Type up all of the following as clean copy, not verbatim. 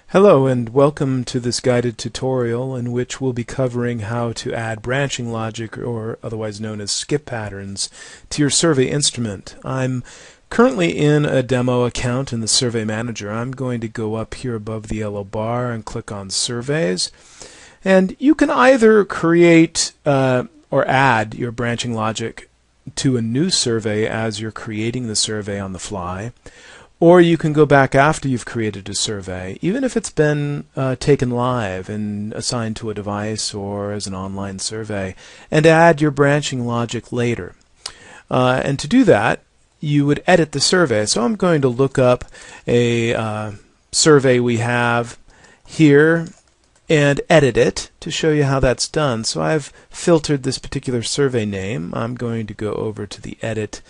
Hello and welcome to this guided tutorial in which we'll be covering how to add branching logic, or otherwise known as skip patterns, to your survey instrument. I'm currently in a demo account in the Survey Manager. I'm going to go up here above the yellow bar and click on Surveys. And you can either create or add your branching logic to a new survey as you're creating the survey on the fly, or you can go back after you've created a survey, even if it's been taken live and assigned to a device or as an online survey, and add your branching logic later. And to do that, you would edit the survey. So I'm going to look up a survey we have here and edit it to show you how that's done. So I've filtered this particular survey name. I'm going to go over to the edit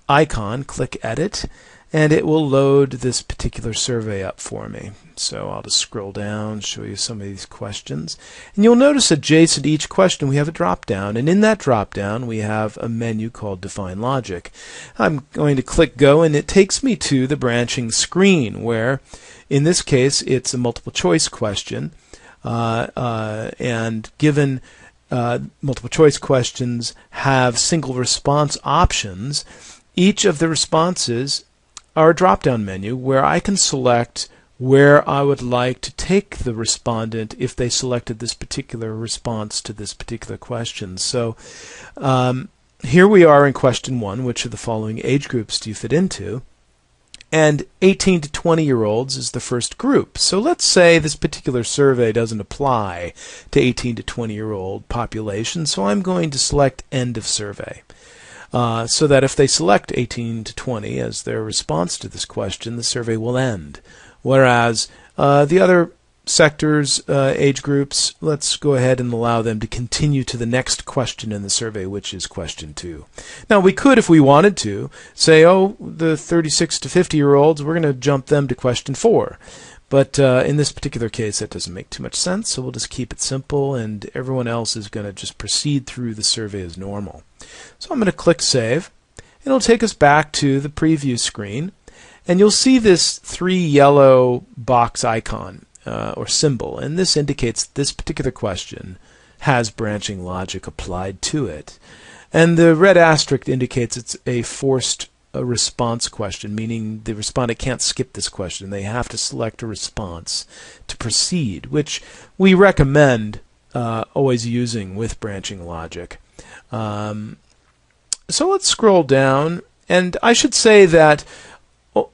icon, click edit, and it will load this particular survey up for me. So I'll just scroll down, show you some of these questions. And you'll notice adjacent to each question we have a drop down, and in that drop down we have a menu called Define Logic. I'm going to click go, and it takes me to the branching screen where in this case it's a multiple choice question, and given multiple choice questions have single response options, each of the responses are a drop-down menu where I can select where I would like to take the respondent if they selected this particular response to this particular question. So here we are in question 1, which of the following age groups do you fit into? And 18 to 20-year-olds is the first group. So let's say this particular survey doesn't apply to 18 to 20-year-old population, so I'm going to select End of Survey. So that if they select 18 to 20 as their response to this question, the survey will end. Whereas the other sectors, age groups, let's go ahead and allow them to continue to the next question in the survey, which is question 2. Now we could, if we wanted to, say, oh, the 36 to 50-year-olds, we're going to jump them to question 4. But in this particular case, that doesn't make too much sense, so we'll just keep it simple, and everyone else is going to just proceed through the survey as normal. So I'm going to click Save. It'll take us back to the preview screen, and you'll see this 3 yellow box icon or symbol, and this indicates this particular question has branching logic applied to it. And the red asterisk indicates it's a forced response question, meaning the respondent can't skip this question. They have to select a response to proceed, which we recommend always using with branching logic. So let's scroll down, and I should say that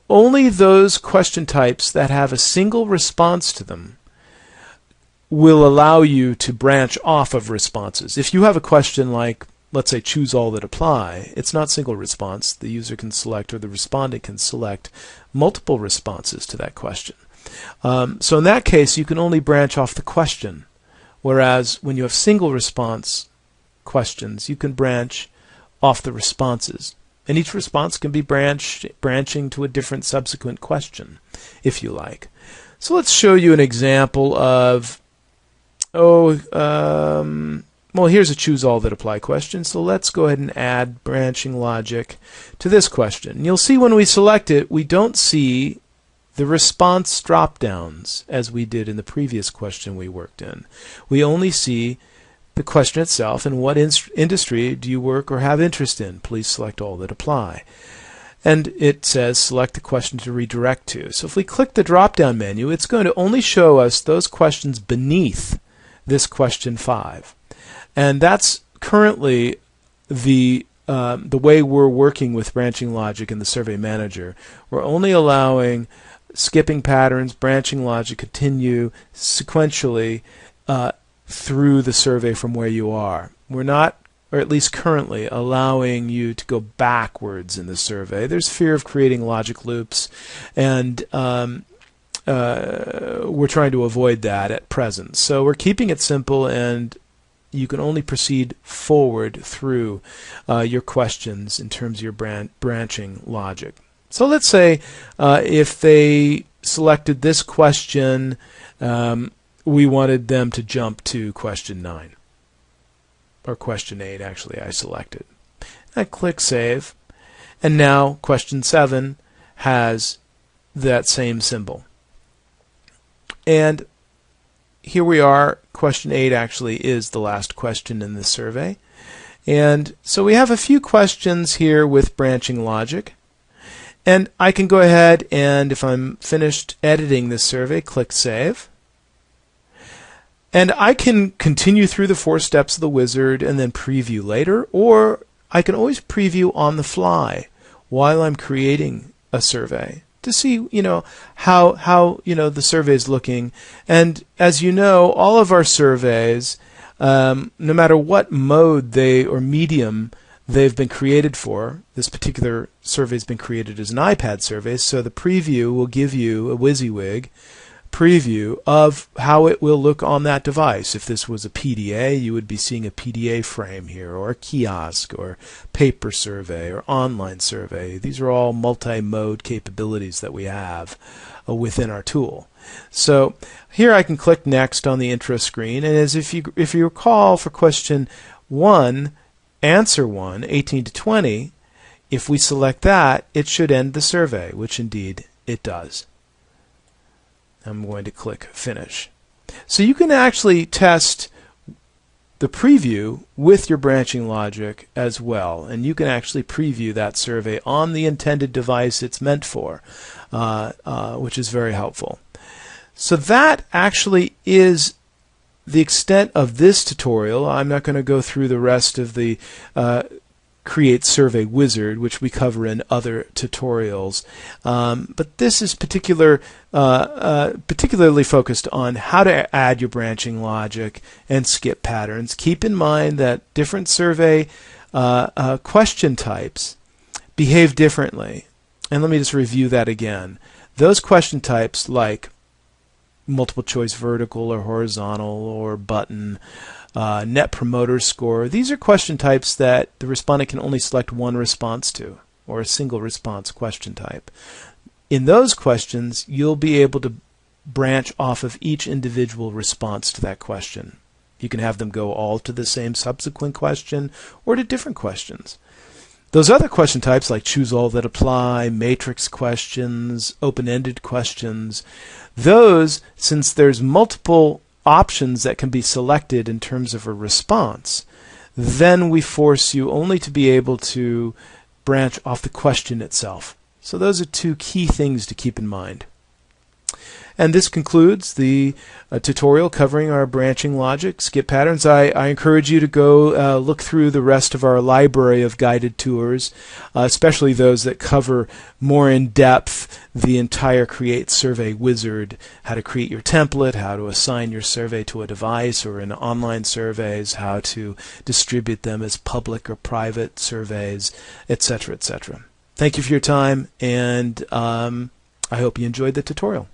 only those question types that have a single response to them will allow you to branch off of responses. If you have a question like, let's say, choose all that apply, it's not single response. The user can select, or the respondent can select, multiple responses to that question. So in that case, you can only branch off the question, whereas when you have single response questions, you can branch off the responses. And each response can be branching to a different subsequent question, if you like. So let's show you an example of, well, here's a choose all that apply question. So let's go ahead and add branching logic to this question. You'll see when we select it, we don't see the response drop-downs as we did in the previous question we worked in. We only see the question itself and what industry do you work or have interest in. Please select all that apply. And it says select the question to redirect to. So if we click the drop-down menu, it's going to only show us those questions beneath this question 5. And that's currently the way we're working with branching logic in the Survey Manager. We're only allowing skipping patterns, branching logic, continue sequentially through the survey from where you are. We're not, or at least currently, allowing you to go backwards in the survey. There's fear of creating logic loops, and we're trying to avoid that at present. So we're keeping it simple, and you can only proceed forward through your questions in terms of your branching logic. So let's say if they selected this question, we wanted them to jump to question 9, or question 8 actually I selected. I click Save, and now question 7 has that same symbol. And here we are. Question 8 actually is the last question in this survey. And so we have a few questions here with branching logic. And I can go ahead and, if I'm finished editing this survey, click Save. And I can continue through the 4 steps of the wizard and then preview later, or I can always preview on the fly while I'm creating a survey to see, how the survey is looking. And as you know, all of our surveys, no matter what mode or medium they've been created for, this particular survey has been created as an iPad survey, so the preview will give you a WYSIWYG preview of how it will look on that device. If this was a PDA, you would be seeing a PDA frame here, or a kiosk, or paper survey, or online survey. These are all multi-mode capabilities that we have within our tool. So here I can click Next on the intro screen, and as if you recall, for question 1, answer 1, 18 to 20, if we select that, it should end the survey, which indeed it does. I'm going to click Finish. So you can actually test the preview with your branching logic as well, and you can actually preview that survey on the intended device it's meant for, which is very helpful. So that actually is the extent of this tutorial. I'm not going to go through the rest of the Create Survey Wizard, which we cover in other tutorials. But this is particularly focused on how to add your branching logic and skip patterns. Keep in mind that different survey question types behave differently. And let me just review that again. Those question types, like multiple choice vertical or horizontal or button, Net Promoter Score, these are question types that the respondent can only select one response to, or a single response question type. In those questions, you'll be able to branch off of each individual response to that question. You can have them go all to the same subsequent question or to different questions. Those other question types, like choose all that apply, matrix questions, open-ended questions, those, since there's multiple options that can be selected in terms of a response, then we force you only to be able to branch off the question itself. So those are 2 key things to keep in mind. And this concludes the tutorial covering our branching logic, skip patterns. I encourage you to go look through the rest of our library of guided tours, especially those that cover more in depth the entire Create Survey Wizard, how to create your template, how to assign your survey to a device or in online surveys, how to distribute them as public or private surveys, etc., etc. Thank you for your time, and I hope you enjoyed the tutorial.